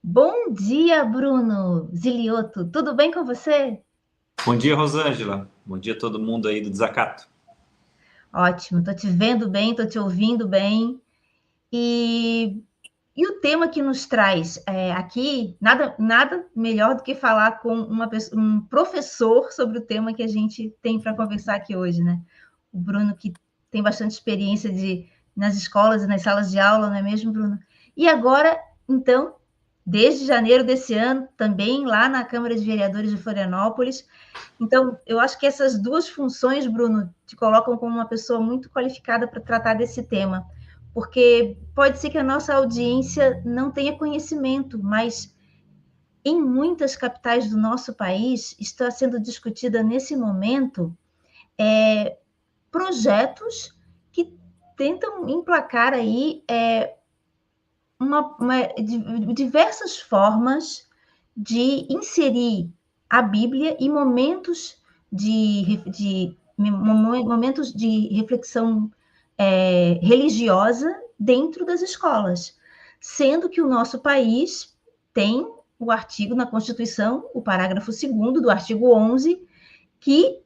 Bom dia, Bruno Zilioto. Tudo bem com você? Bom dia, Rosângela. Bom dia a todo mundo aí do Desacato. Ótimo, estou te vendo bem, estou te ouvindo bem. E, e o tema que nos traz aqui, nada melhor do que falar com um professor sobre o tema que a gente tem para conversar aqui hoje, né? O Bruno, que tem bastante experiência nas escolas e nas salas de aula, não é mesmo, Bruno? E agora, então, desde janeiro desse ano, também lá na Câmara de Vereadores de Florianópolis. Então, eu acho que essas duas funções, Bruno, te colocam como uma pessoa muito qualificada para tratar desse tema, porque pode ser que a nossa audiência não tenha conhecimento, mas em muitas capitais do nosso país está sendo discutida nesse momento projetos que tentam emplacar aí diversas formas de inserir a Bíblia em momentos de reflexão religiosa dentro das escolas, sendo que o nosso país tem o artigo na Constituição, o parágrafo 2º do artigo 11, que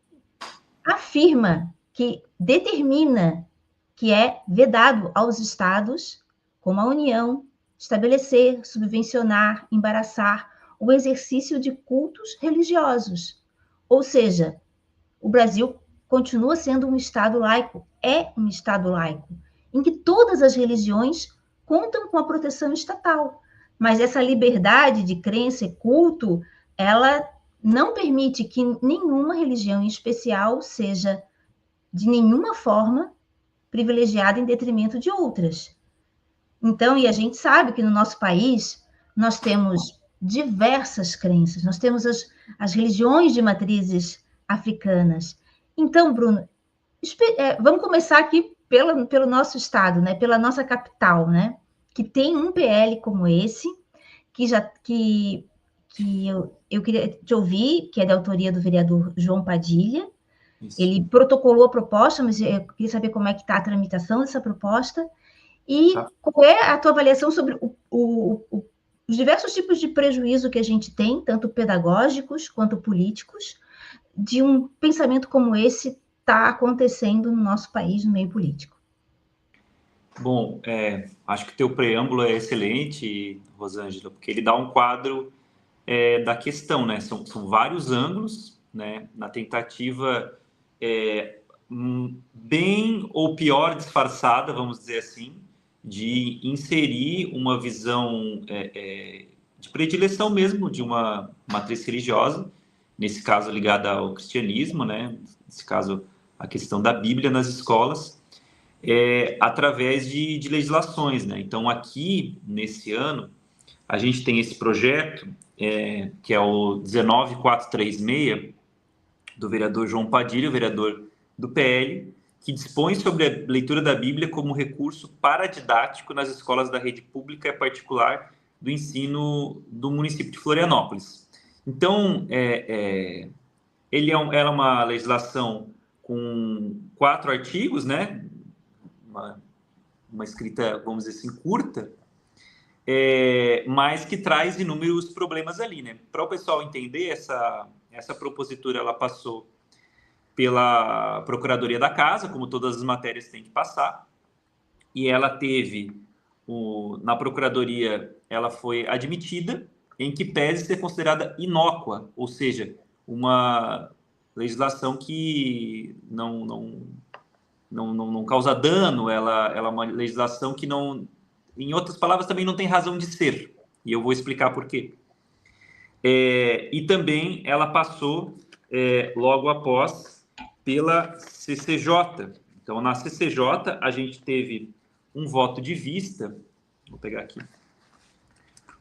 afirma, que determina que é vedado aos estados, como a União, estabelecer, subvencionar, embaraçar o exercício de cultos religiosos. Ou seja, o Brasil continua sendo um Estado laico, é um Estado laico, em que todas as religiões contam com a proteção estatal. Mas essa liberdade de crença e culto, ela não permite que nenhuma religião em especial seja, de nenhuma forma, privilegiada em detrimento de outras. Então, e a gente sabe que no nosso país nós temos diversas crenças, nós temos as religiões de matrizes africanas. Então, Bruno, vamos começar aqui pelo nosso estado, né? Pela nossa capital, né? Que tem um PL como esse, que eu queria te ouvir, que é da autoria do vereador João Padilha. Isso. Ele protocolou a proposta, mas eu queria saber como é que está a tramitação dessa proposta. E Tá? qual é a tua avaliação sobre os diversos tipos de prejuízo que a gente tem, tanto pedagógicos quanto políticos, de um pensamento como esse está acontecendo no nosso país, no meio político? Bom, acho que o teu preâmbulo é excelente, Rosângela, porque ele dá um quadro da questão, né? São vários ângulos, né? Na tentativa bem ou pior disfarçada, vamos dizer assim, de inserir uma visão de predileção mesmo de uma matriz religiosa, nesse caso ligada ao cristianismo, né? Nesse caso, a questão da Bíblia nas escolas, através de legislações, né? Então, aqui, nesse ano, a gente tem esse projeto, que é o 19436, do vereador João Padilha, o vereador do PL, que dispõe sobre a leitura da Bíblia como recurso paradidático nas escolas da rede pública e particular do ensino do município de Florianópolis. Então, ela é uma legislação com 4 artigos, né? Uma escrita, vamos dizer assim, curta, mas que traz inúmeros problemas ali, né? Para o pessoal entender, essa propositura ela passou pela Procuradoria da Casa, como todas as matérias têm que passar, e ela teve, na Procuradoria, ela foi admitida, em que pese ser considerada inócua, ou seja, uma legislação que não causa dano, ela é uma legislação que não, em outras palavras, também não tem razão de ser, e eu vou explicar por quê. E também ela passou logo após pela CCJ. Então, na CCJ, a gente teve um voto de vista, vou pegar aqui,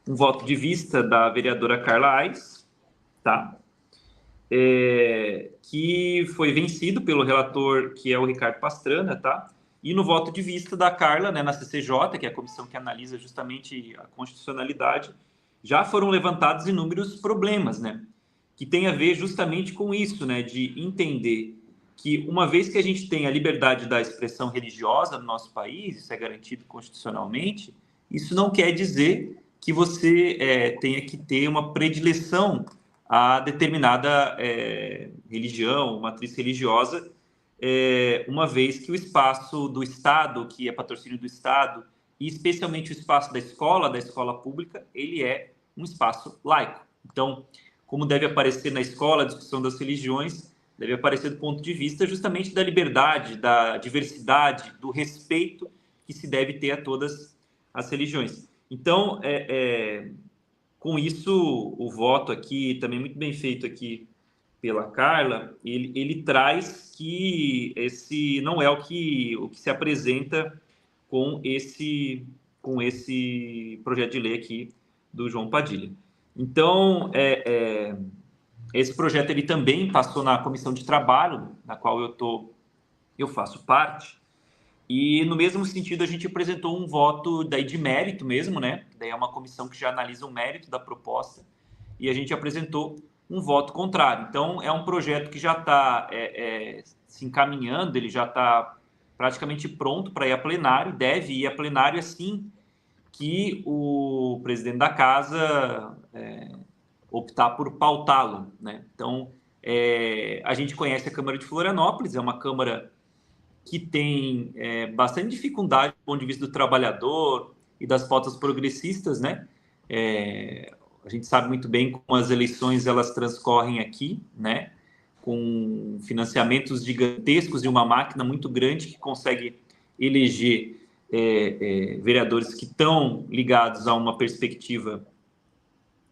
um voto de vista da vereadora Carla Aires, tá? Que foi vencido pelo relator, que é o Ricardo Pastrana, tá? E no voto de vista da Carla, né, na CCJ, que é a comissão que analisa justamente a constitucionalidade, já foram levantados inúmeros problemas, né? Que tem a ver justamente com isso, né? De entender que uma vez que a gente tem a liberdade da expressão religiosa no nosso país, isso é garantido constitucionalmente, isso não quer dizer que você tenha que ter uma predileção a determinada religião, matriz religiosa, uma vez que o espaço do Estado, que é patrocínio do Estado, e especialmente o espaço da escola pública, ele é um espaço laico. Então, como deve aparecer na escola a discussão das religiões, deve aparecer do ponto de vista justamente da liberdade, da diversidade, do respeito que se deve ter a todas as religiões. Então, com isso, o voto aqui, também muito bem feito aqui pela Carla, ele traz que esse não é o que se apresenta com esse projeto de lei aqui do João Padilha. Então, esse projeto ele também passou na comissão de trabalho, na qual eu faço parte, e no mesmo sentido a gente apresentou um voto daí de mérito mesmo, né? Daí é uma comissão que já analisa o mérito da proposta, e a gente apresentou um voto contrário. Então, é um projeto que já está se encaminhando, ele já está praticamente pronto para ir a plenário, deve ir a plenário assim que o presidente da casa optar por pautá-lo, né? Então, a gente conhece a Câmara de Florianópolis, é uma Câmara que tem bastante dificuldade do ponto de vista do trabalhador e das pautas progressistas, né? A gente sabe muito bem como as eleições elas transcorrem aqui, né? Com financiamentos gigantescos e uma máquina muito grande que consegue eleger vereadores que estão ligados a uma perspectiva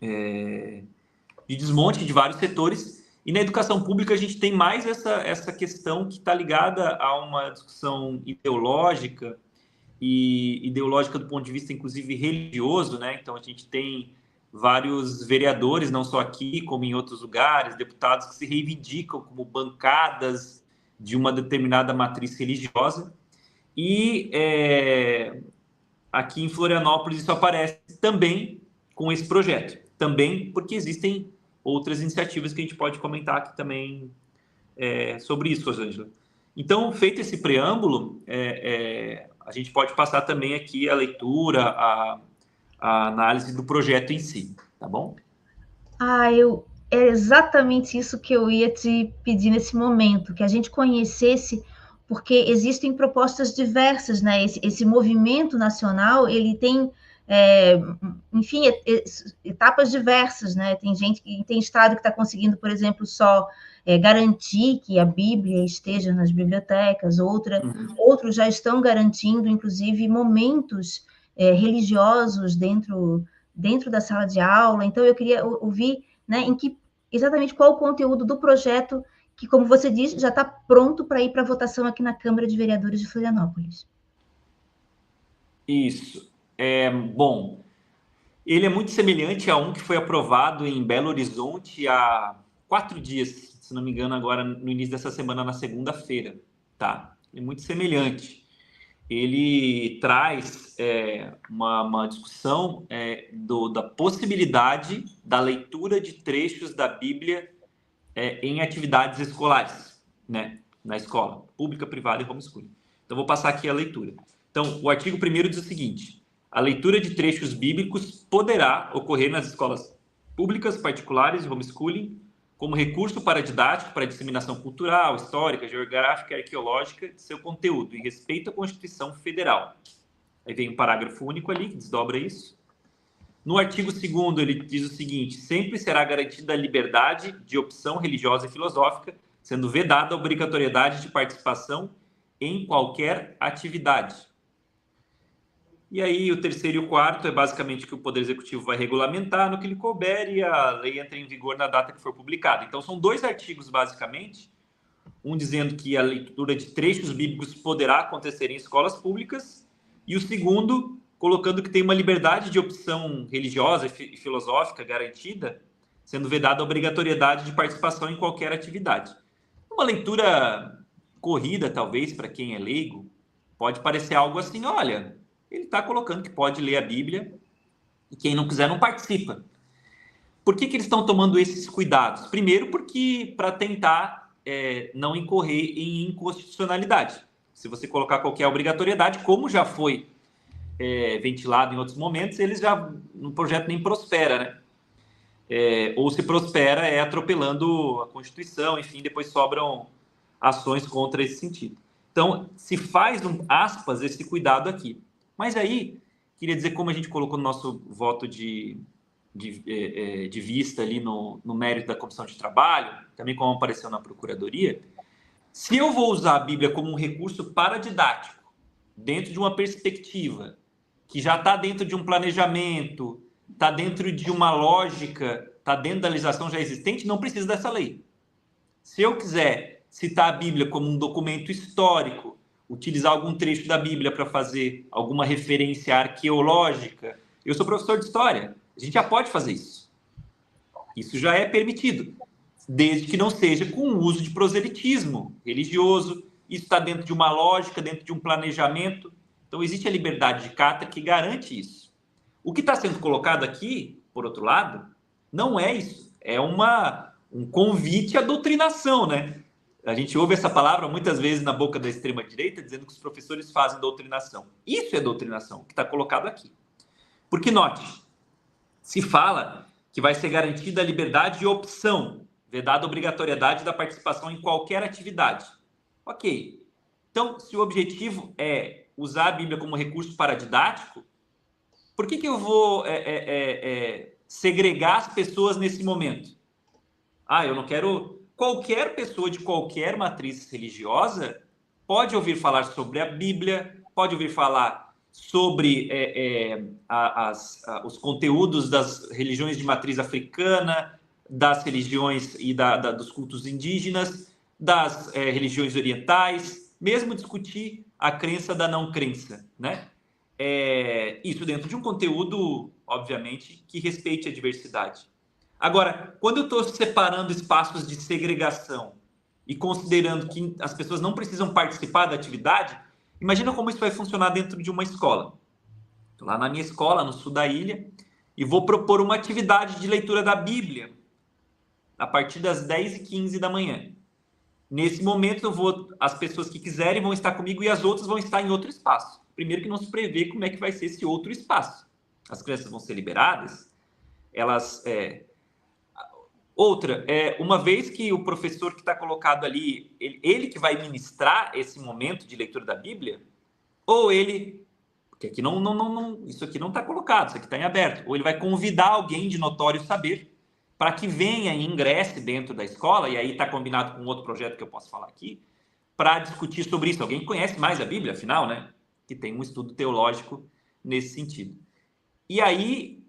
de desmonte de vários setores. E na educação pública a gente tem mais essa questão que está ligada a uma discussão ideológica, e ideológica do ponto de vista, inclusive, religioso, né? Então, a gente tem vários vereadores, não só aqui, como em outros lugares, deputados que se reivindicam como bancadas de uma determinada matriz religiosa. E aqui em Florianópolis isso aparece também com esse projeto. Também porque existem outras iniciativas que a gente pode comentar aqui também sobre isso, Rosângela. Então, feito esse preâmbulo, a gente pode passar também aqui a leitura, a análise do projeto em si, tá bom? É exatamente isso que eu ia te pedir nesse momento, que a gente conhecesse, porque existem propostas diversas, né? Esse movimento nacional, ele tem, enfim, etapas diversas, né? Tem estado que está conseguindo, por exemplo, só garantir que a Bíblia esteja nas bibliotecas, outros já estão garantindo, inclusive, momentos religiosos dentro da sala de aula. Então, eu queria ouvir, né, exatamente qual o conteúdo do projeto que, como você diz, já está pronto para ir para votação aqui na Câmara de Vereadores de Florianópolis. Isso. Bom, ele é muito semelhante a um que foi aprovado em Belo Horizonte há 4 dias, se não me engano, agora no início dessa semana, na segunda-feira, tá? É muito semelhante. Ele traz uma discussão da possibilidade da leitura de trechos da Bíblia em atividades escolares, né? Na escola, pública, privada e homeschooling. Então, vou passar aqui a leitura. Então, o artigo 1º diz o seguinte: a leitura de trechos bíblicos poderá ocorrer nas escolas públicas, particulares e homeschooling como recurso para didático, para disseminação cultural, histórica, geográfica e arqueológica de seu conteúdo, em respeito à Constituição Federal. Aí vem um parágrafo único ali, que desdobra isso. No artigo 2º, ele diz o seguinte: sempre será garantida a liberdade de opção religiosa e filosófica, sendo vedada a obrigatoriedade de participação em qualquer atividade. E aí, o 3º e o 4º é basicamente que o Poder Executivo vai regulamentar no que lhe couber e a lei entra em vigor na data que for publicada. Então, são 2 artigos, basicamente, um dizendo que a leitura de trechos bíblicos poderá acontecer em escolas públicas, e o 2º colocando que tem uma liberdade de opção religiosa e filosófica garantida, sendo vedada a obrigatoriedade de participação em qualquer atividade. Uma leitura corrida, talvez, para quem é leigo, pode parecer algo assim: olha, ele está colocando que pode ler a Bíblia e quem não quiser não participa. Por que eles estão tomando esses cuidados? Primeiro, porque para tentar não incorrer em inconstitucionalidade. Se você colocar qualquer obrigatoriedade, como já foi ventilado em outros momentos, eles já, no projeto nem prospera, né? Ou se prospera atropelando a Constituição, enfim, depois sobram ações contra esse sentido. Então, se faz, aspas, esse cuidado aqui. Mas aí, queria dizer, como a gente colocou no nosso voto de vista ali no mérito da Comissão de Trabalho, também como apareceu na Procuradoria, se eu vou usar a Bíblia como um recurso paradidático, dentro de uma perspectiva que já está dentro de um planejamento, está dentro de uma lógica, está dentro da legislação já existente, não precisa dessa lei. Se eu quiser citar a Bíblia como um documento histórico, utilizar algum trecho da Bíblia para fazer alguma referência arqueológica, eu sou professor de história, a gente já pode fazer isso. Isso já é permitido, desde que não seja com o uso de proselitismo religioso. Isso está dentro de uma lógica, dentro de um planejamento. Então, existe a liberdade de cátedra que garante isso. O que está sendo colocado aqui, por outro lado, não é isso. É um convite à doutrinação, né? A gente ouve essa palavra muitas vezes na boca da extrema-direita, dizendo que os professores fazem doutrinação. Isso é doutrinação, que está colocado aqui. Porque, note, se fala que vai ser garantida a liberdade de opção, vedada a obrigatoriedade da participação em qualquer atividade. Ok. Então, se o objetivo é usar a Bíblia como recurso paradidático, por que eu vou segregar as pessoas nesse momento? Eu não quero... Qualquer pessoa de qualquer matriz religiosa pode ouvir falar sobre a Bíblia, pode ouvir falar sobre os conteúdos das religiões de matriz africana, das religiões e dos cultos indígenas, das religiões orientais, mesmo discutir a crença da não crença, né? Isso dentro de um conteúdo, obviamente, que respeite a diversidade. Agora, quando eu estou separando espaços de segregação e considerando que as pessoas não precisam participar da atividade, imagina como isso vai funcionar dentro de uma escola. Estou lá na minha escola, no sul da ilha, e vou propor uma atividade de leitura da Bíblia a partir das 10h15 da manhã. Nesse momento, as pessoas que quiserem vão estar comigo e as outras vão estar em outro espaço. Primeiro que não se prevê como é que vai ser esse outro espaço. As crianças vão ser liberadas, elas... Outra, uma vez que o professor que está colocado ali, ele que vai ministrar esse momento de leitura da Bíblia, ou ele, porque aqui isso aqui não está colocado, isso aqui está em aberto, ou ele vai convidar alguém de notório saber para que venha e ingresse dentro da escola, e aí está combinado com outro projeto que eu posso falar aqui, para discutir sobre isso. Alguém conhece mais a Bíblia, afinal, né? Que tem um estudo teológico nesse sentido. E aí,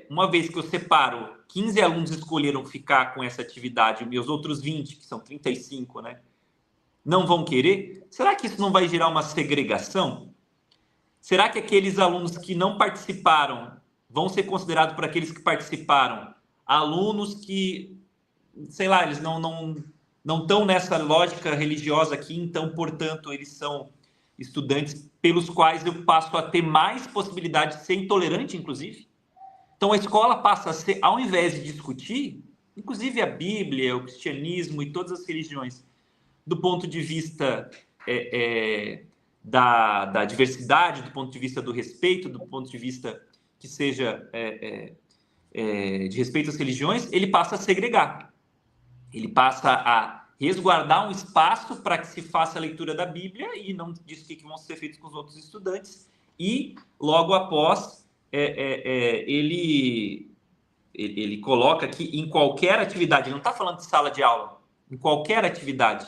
uma vez que eu separo, 15 alunos escolheram ficar com essa atividade, e meus outros 20, que são 35, né, não vão querer, será que isso não vai gerar uma segregação? Será que aqueles alunos que não participaram vão ser considerados por aqueles que participaram alunos que, sei lá, eles não estão nessa lógica religiosa aqui, então, portanto, eles são estudantes pelos quais eu passo a ter mais possibilidade de ser intolerante, inclusive? Então, a escola passa a ser, ao invés de discutir, inclusive a Bíblia, o cristianismo e todas as religiões, do ponto de vista da diversidade, do ponto de vista do respeito, do ponto de vista que seja de respeito às religiões, ele passa a segregar. Ele passa a resguardar um espaço para que se faça a leitura da Bíblia e não diz o que vão ser feitos com os outros estudantes. E, logo após, ele coloca aqui em qualquer atividade, ele não está falando de sala de aula, em qualquer atividade.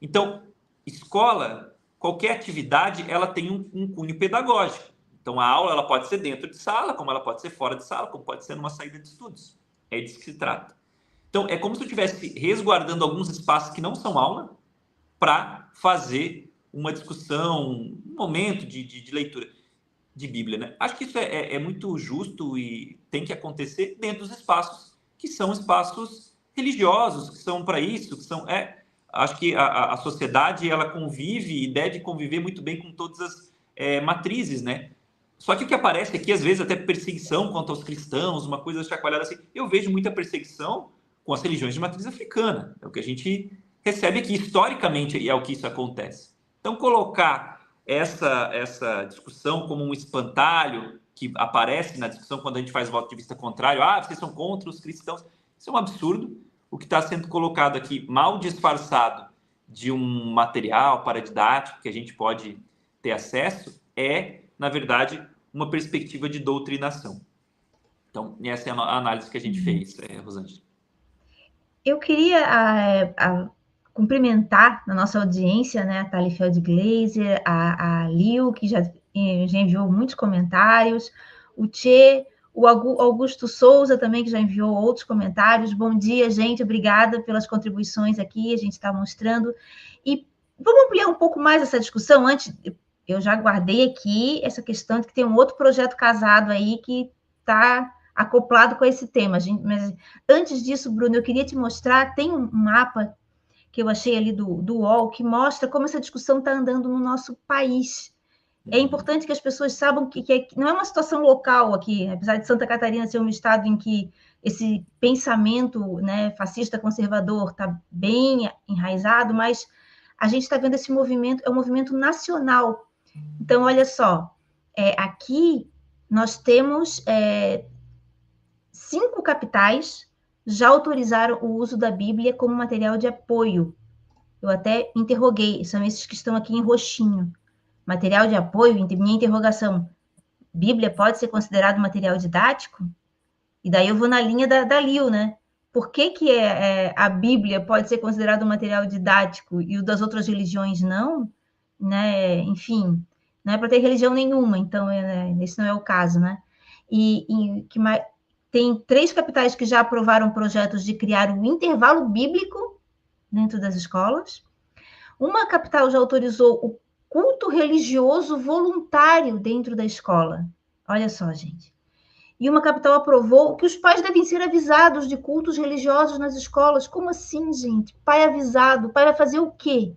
Então, escola, qualquer atividade, ela tem um cunho pedagógico. Então, a aula ela pode ser dentro de sala, como ela pode ser fora de sala, como pode ser numa saída de estudos. É disso que se trata. Então, é como se eu estivesse resguardando alguns espaços que não são aula para fazer uma discussão, um momento de leitura de Bíblia, né? Acho que isso é muito justo e tem que acontecer dentro dos espaços que são espaços religiosos, que são para isso, que são... acho que a sociedade ela convive e deve conviver muito bem com todas as matrizes, né? Só que o que aparece aqui, às vezes, até perseguição contra os cristãos, uma coisa chacoalhada assim. Eu vejo muita perseguição com as religiões de matriz africana. É o que a gente recebe aqui. Historicamente, é o que isso acontece. Então, colocar essa discussão como um espantalho que aparece na discussão quando a gente faz voto de vista contrário. Vocês são contra os cristãos. Isso é um absurdo. O que está sendo colocado aqui, mal disfarçado de um material paradidático que a gente pode ter acesso, é, na verdade, uma perspectiva de doutrinação. Então, essa é a análise que a gente fez, Rosângela. Eu queria cumprimentar na nossa audiência, né, a Thali Feldglaser, a Liu, que já enviou muitos comentários, o Tchê, o Augusto Souza também, que já enviou outros comentários. Bom dia, gente, obrigada pelas contribuições aqui, a gente está mostrando. E vamos ampliar um pouco mais essa discussão. Antes, eu já guardei aqui essa questão de que tem um outro projeto casado aí que está acoplado com esse tema. Mas antes disso, Bruno, eu queria te mostrar, tem um mapa que eu achei ali do UOL, que mostra como essa discussão está andando no nosso país. É importante que as pessoas saibam que não é uma situação local aqui, apesar de Santa Catarina ser um estado em que esse pensamento, né, fascista conservador está bem enraizado, mas a gente está vendo esse movimento, é um movimento nacional. Então, olha só, aqui nós temos 5 capitais já autorizaram o uso da Bíblia como material de apoio. Eu até interroguei, são esses que estão aqui em roxinho. Material de apoio, minha interrogação, Bíblia pode ser considerado material didático? E daí eu vou na linha da Liu, né? Por que a Bíblia pode ser considerado um material didático e o das outras religiões não? Né? Enfim, não é para ter religião nenhuma, então esse não é o caso, né? Tem 3 capitais que já aprovaram projetos de criar um intervalo bíblico dentro das escolas. Uma capital já autorizou o culto religioso voluntário dentro da escola. Olha só, gente. E uma capital aprovou que os pais devem ser avisados de cultos religiosos nas escolas. Como assim, gente? Pai avisado. O pai vai fazer o quê?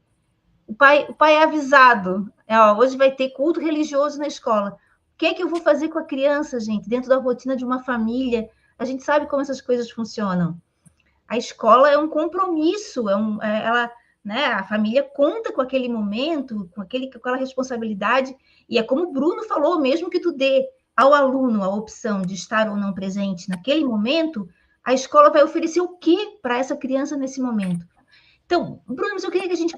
O pai é avisado. Hoje vai ter culto religioso na escola. O que é que eu vou fazer com a criança, gente? Dentro da rotina de uma família. A gente sabe como essas coisas funcionam. A escola é um compromisso. Né, a família conta com aquele momento, com aquela responsabilidade. E é como o Bruno falou, mesmo que tu dê ao aluno a opção de estar ou não presente naquele momento, a escola vai oferecer o que para essa criança nesse momento? Então, Bruno, eu queria que a gente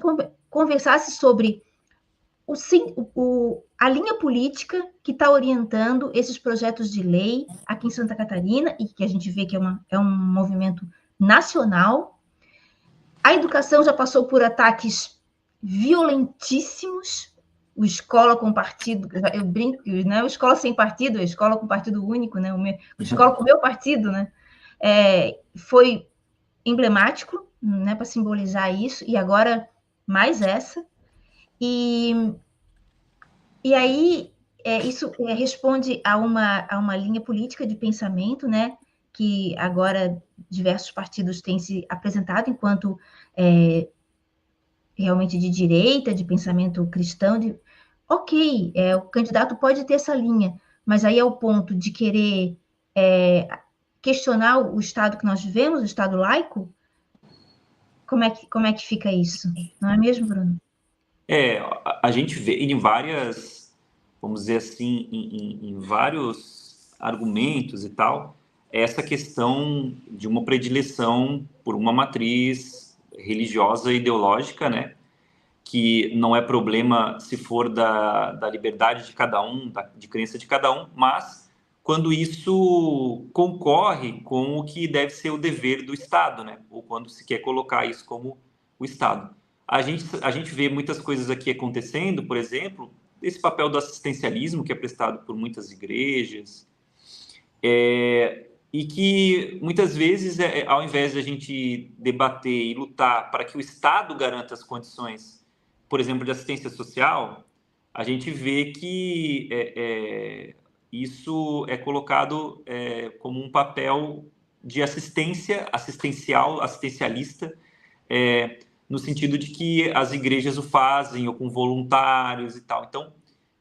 conversasse sobre a linha política que está orientando esses projetos de lei aqui em Santa Catarina, e que a gente vê que é um movimento nacional. A educação já passou por ataques violentíssimos, o escola com partido, eu brinco, né? O escola sem partido, a escola com partido único, né? O escola com meu partido, né? Foi emblemático, né? Para simbolizar isso, e agora mais essa. E aí isso responde a uma linha política de pensamento, né? Que agora diversos partidos têm se apresentado enquanto realmente de direita, de pensamento cristão, ok, o candidato pode ter essa linha, mas aí é o ponto de querer questionar o Estado que nós vivemos, o Estado laico. Como é que fica isso? Não é mesmo, Bruno? A gente vê em várias, vamos dizer assim, em vários argumentos e tal, essa questão de uma predileção por uma matriz religiosa e ideológica, né? Que não é problema se for da liberdade de cada um, de crença de cada um, mas quando isso concorre com o que deve ser o dever do Estado, né? Ou quando se quer colocar isso como o Estado. A gente vê muitas coisas aqui acontecendo, por exemplo, esse papel do assistencialismo que é prestado por muitas igrejas, e que muitas vezes, ao invés de a gente debater e lutar para que o Estado garanta as condições, por exemplo, de assistência social, a gente vê que isso é colocado como um papel de assistencialista, no sentido de que as igrejas o fazem, ou com voluntários e tal. Então,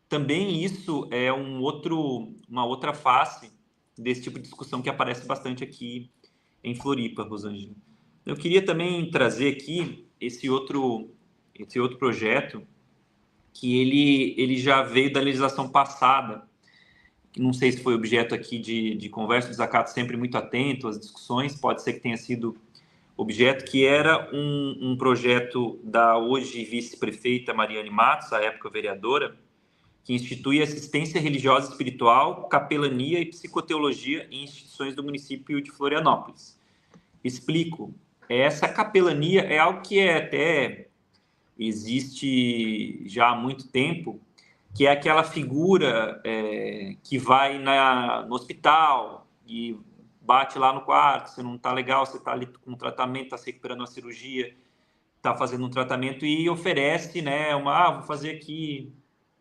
também isso é uma outra face desse tipo de discussão que aparece bastante aqui em Floripa, Rosângela. Eu queria também trazer aqui esse outro projeto que ele já veio da legislação passada, que não sei se foi objeto aqui de conversa, o desacato sempre muito atento às discussões, pode ser que tenha sido objeto, que era um projeto da hoje vice-prefeita Mariane Matos, à época vereadora, que institui assistência religiosa e espiritual, capelania e psicoteologia em instituições do município de Florianópolis. Explico. Essa capelania é algo que até existe já há muito tempo, que é aquela figura que vai no hospital e bate lá no quarto, você não está legal, você está ali com um tratamento, está se recuperando uma cirurgia, está fazendo um tratamento e oferece, né, vou fazer aqui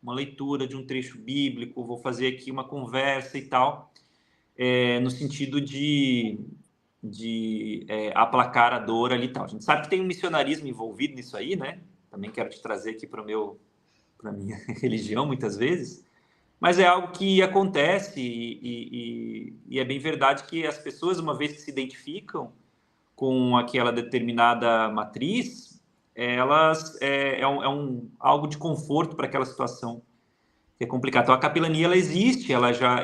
uma leitura de um trecho bíblico, vou fazer aqui uma conversa e tal, no sentido de aplacar a dor ali e tal. A gente sabe que tem um missionarismo envolvido nisso aí, né? Também quero te trazer aqui para a minha religião, muitas vezes, mas é algo que acontece e é bem verdade que as pessoas, uma vez que se identificam com aquela determinada matriz, elas algo de conforto para aquela situação que é complicado. Então, a capelania ela existe,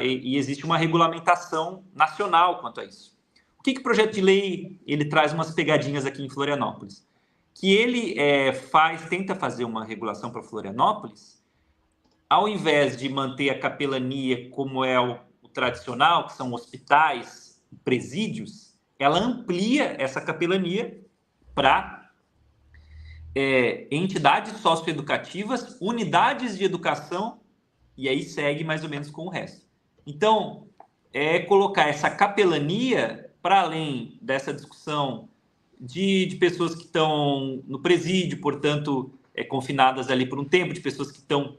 e existe uma regulamentação nacional quanto a isso. O que o projeto de lei ele traz umas pegadinhas aqui em Florianópolis? Que ele tenta fazer uma regulação para Florianópolis, ao invés de manter a capelania como é o tradicional, que são hospitais, presídios, ela amplia essa capelania para entidades socioeducativas, unidades de educação, e aí segue mais ou menos com o resto. Então, colocar essa capelania para além dessa discussão de pessoas que estão no presídio, portanto, confinadas ali por um tempo, de pessoas que estão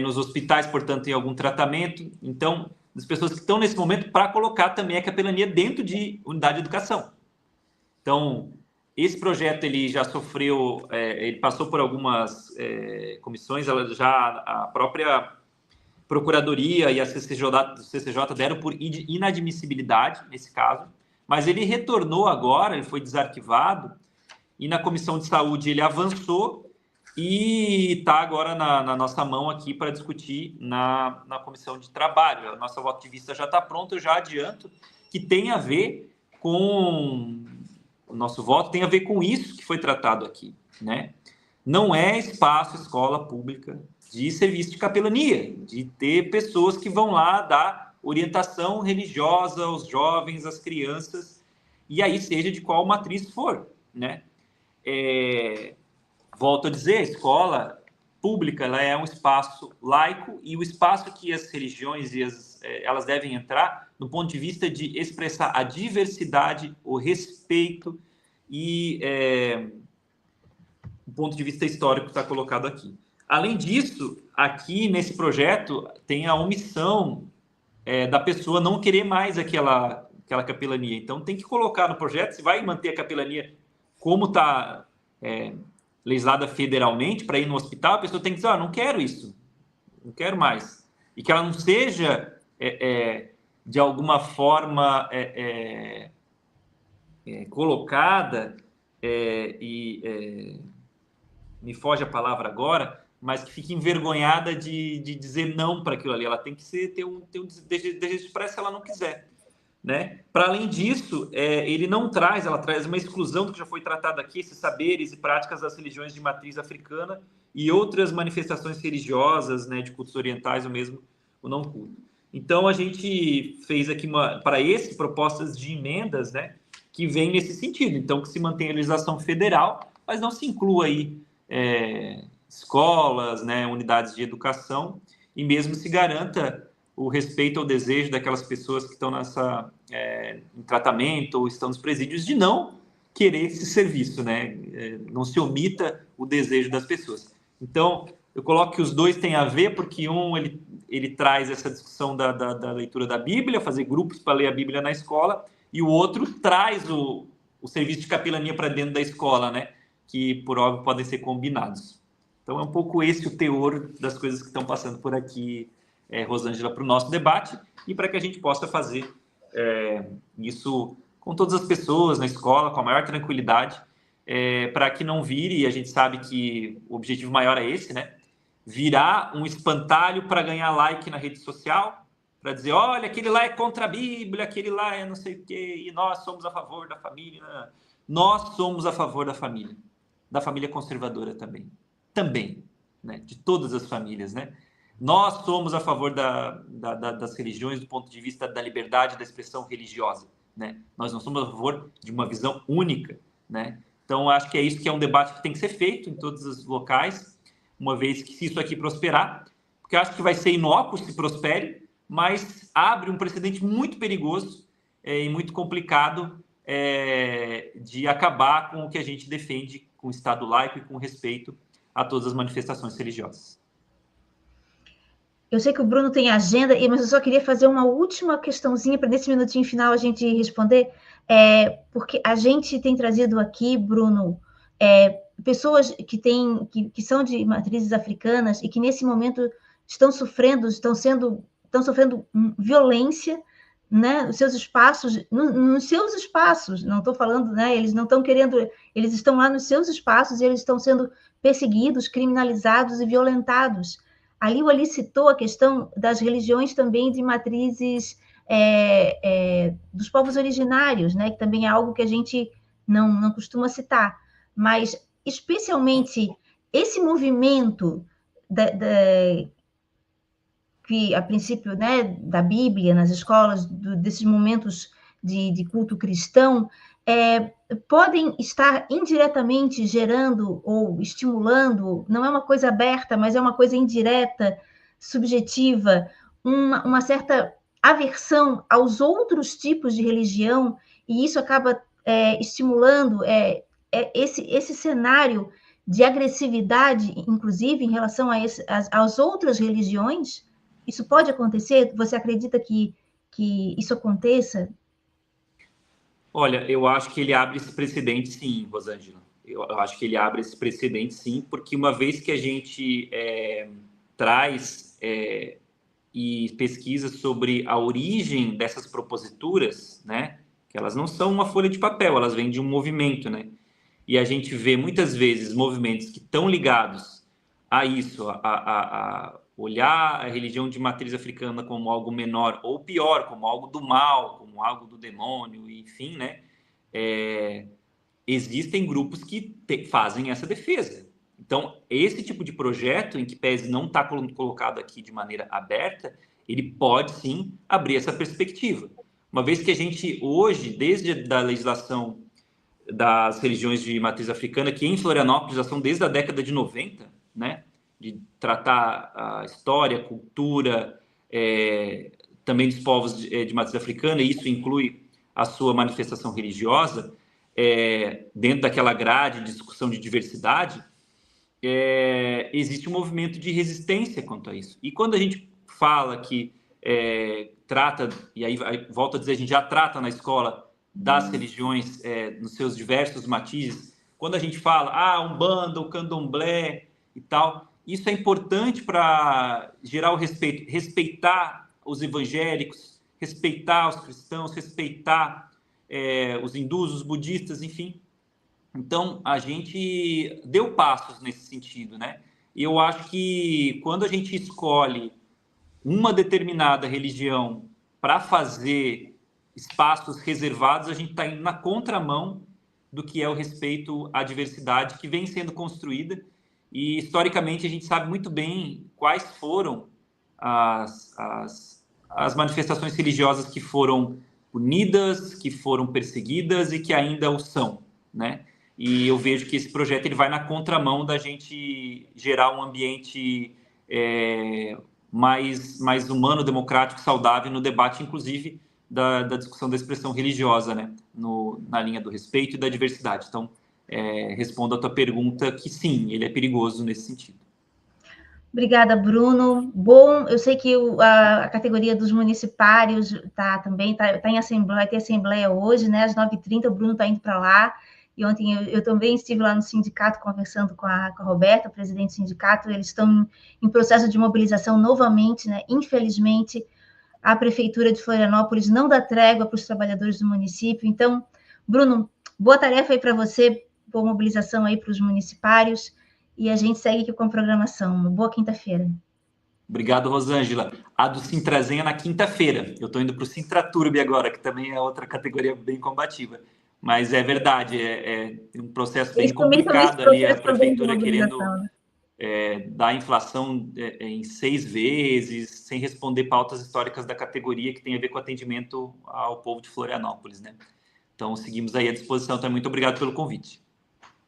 nos hospitais, portanto, em algum tratamento. Então, das pessoas que estão nesse momento, para colocar também a capelania dentro de unidade de educação. Então, esse projeto ele já sofreu, ele passou por algumas comissões, a própria Procuradoria e a CCJ deram por inadmissibilidade nesse caso, mas ele retornou agora, ele foi desarquivado, e na Comissão de Saúde ele avançou e está agora na nossa mão aqui para discutir na Comissão de Trabalho. A nossa voto de vista já está pronta, eu já adianto que tem a ver com... O nosso voto tem a ver com isso que foi tratado aqui, né? Não é espaço, escola pública, de serviço de capelania, de ter pessoas que vão lá dar orientação religiosa aos jovens, às crianças, e aí seja de qual matriz for, né? Volto a dizer, a escola pública ela é um espaço laico e o espaço que as religiões elas devem entrar do ponto de vista de expressar a diversidade, o respeito e o ponto de vista histórico está colocado aqui. Além disso, aqui nesse projeto tem a omissão da pessoa não querer mais aquela capelania. Então, tem que colocar no projeto, se vai manter a capelania como está legislada federalmente para ir no hospital, a pessoa tem que dizer, não quero isso, não quero mais. E que ela não seja, de alguma forma, colocada me foge a palavra agora, mas que fique envergonhada de dizer não para aquilo ali. Ela tem que ter um desejo de expressar se ela não quiser, né? Para além disso, ela traz uma exclusão do que já foi tratado aqui, esses saberes e práticas das religiões de matriz africana e outras manifestações religiosas, né, de cultos orientais ou mesmo o não culto. Então, a gente fez aqui propostas de emendas, né, que vêm nesse sentido. Então, que se mantenha a legislação federal, mas não se inclua aí escolas, né, unidades de educação, e mesmo se garanta o respeito ao desejo daquelas pessoas que estão em tratamento ou estão nos presídios de não querer esse serviço, né? Não se omita o desejo das pessoas. Então, eu coloco que os dois têm a ver, porque ele traz essa discussão da leitura da Bíblia, fazer grupos para ler a Bíblia na escola, e o outro traz o serviço de capelania para dentro da escola, né? Que, por óbvio, podem ser combinados. Então, é um pouco esse o teor das coisas que estão passando por aqui, Rosângela, para o nosso debate e para que a gente possa fazer isso com todas as pessoas na escola, com a maior tranquilidade, para que não vire, e a gente sabe que o objetivo maior é esse, né? virar um espantalho para ganhar like na rede social, para dizer, olha, aquele lá é contra a Bíblia, aquele lá é não sei o quê, e nós somos a favor da família. Nós somos a favor da família conservadora também, né? De todas as famílias, né? Nós somos a favor das religiões do ponto de vista da liberdade da expressão religiosa, né? Nós não somos a favor de uma visão única, né? Então, acho que é isso que é um debate que tem que ser feito em todos os locais, uma vez que se isso aqui prosperar, porque acho que vai ser inócuo se prospere, mas abre um precedente muito perigoso e muito complicado de acabar com o que a gente defende com o Estado laico e com respeito a todas as manifestações religiosas. Eu sei que o Bruno tem agenda, mas eu só queria fazer uma última questãozinha para nesse minutinho final a gente responder, porque a gente tem trazido aqui, Bruno, pessoas que são de matrizes africanas e que nesse momento estão sofrendo violência, né, nos seus espaços, não estou falando, né, eles não estão querendo, eles estão lá nos seus espaços e eles estão sendo perseguidos, criminalizados e violentados. Ali o Ali citou a questão das religiões também de matrizes dos povos originários, né, que também é algo que a gente não costuma citar, mas especialmente esse movimento que, a princípio, né, da Bíblia, nas escolas, desses momentos de culto cristão, podem estar indiretamente gerando ou estimulando, não é uma coisa aberta, mas é uma coisa indireta, subjetiva, uma certa aversão aos outros tipos de religião, e isso acaba estimulando esse cenário de agressividade, inclusive, em relação às outras religiões. Isso pode acontecer? Você acredita que isso aconteça? Olha, eu acho que ele abre esse precedente, sim, Rosângela. Eu acho que ele abre esse precedente, sim, porque uma vez que a gente traz e pesquisa sobre a origem dessas proposituras, né, que elas não são uma folha de papel, elas vêm de um movimento, né, e a gente vê muitas vezes movimentos que estão ligados a isso, a olhar a religião de matriz africana como algo menor, ou pior, como algo do mal, como algo do demônio, enfim, né? Existem grupos que fazem essa defesa. Então, esse tipo de projeto, em que pese não está colocado aqui de maneira aberta, ele pode, sim, abrir essa perspectiva. Uma vez que a gente, hoje, desde a legislação das religiões de matriz africana, que em Florianópolis já são desde a década de 90, né? De tratar a história, a cultura, também dos povos de matriz africana, e isso inclui a sua manifestação religiosa, dentro daquela grade de discussão de diversidade, existe um movimento de resistência quanto a isso. E quando a gente fala que trata, e aí volto a dizer, a gente já trata na escola das religiões nos seus diversos matizes, quando a gente fala, Umbanda, o Candomblé e tal, isso é importante para gerar o respeito, respeitar os evangélicos, respeitar os cristãos, respeitar os hindus, os budistas, enfim. Então, a gente deu passos nesse sentido, né? E eu acho que quando a gente escolhe uma determinada religião para fazer espaços reservados, a gente está indo na contramão do que é o respeito à diversidade que vem sendo construída. E, historicamente, a gente sabe muito bem quais foram as manifestações religiosas que foram punidas, que foram perseguidas e que ainda o são, né? E eu vejo que esse projeto ele vai na contramão da gente gerar um ambiente mais humano, democrático, saudável no debate, inclusive, da discussão da expressão religiosa, né? Na linha do respeito e da diversidade. Então, respondo a tua pergunta que sim, ele é perigoso nesse sentido. Obrigada, Bruno. Bom, eu sei que a categoria dos municipários tá em assembleia, vai ter assembleia hoje, né? Às 9h30, o Bruno está indo para lá. E ontem eu também estive lá no sindicato conversando com a Roberta, presidente do sindicato. Eles estão em processo de mobilização novamente, né? Infelizmente, a Prefeitura de Florianópolis não dá trégua para os trabalhadores do município. Então, Bruno, boa tarefa aí para você, boa mobilização aí para os municipários. e a gente segue aqui com a programação. Uma boa quinta-feira. Obrigado, Rosângela. A do Sintrazen é na quinta-feira. Eu estou indo para o Sintraturb agora, que também é outra categoria bem combativa. Mas é verdade, é um processo bem complicado ali, a prefeitura querendo dar inflação em 6 vezes, sem responder pautas históricas da categoria que tem a ver com atendimento ao povo de Florianópolis, né? Então, seguimos aí à disposição. Então, muito obrigado pelo convite.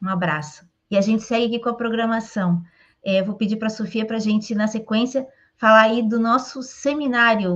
Um abraço. E a gente segue aqui com a programação. Vou pedir para a Sofia para a gente, na sequência, falar aí do nosso seminário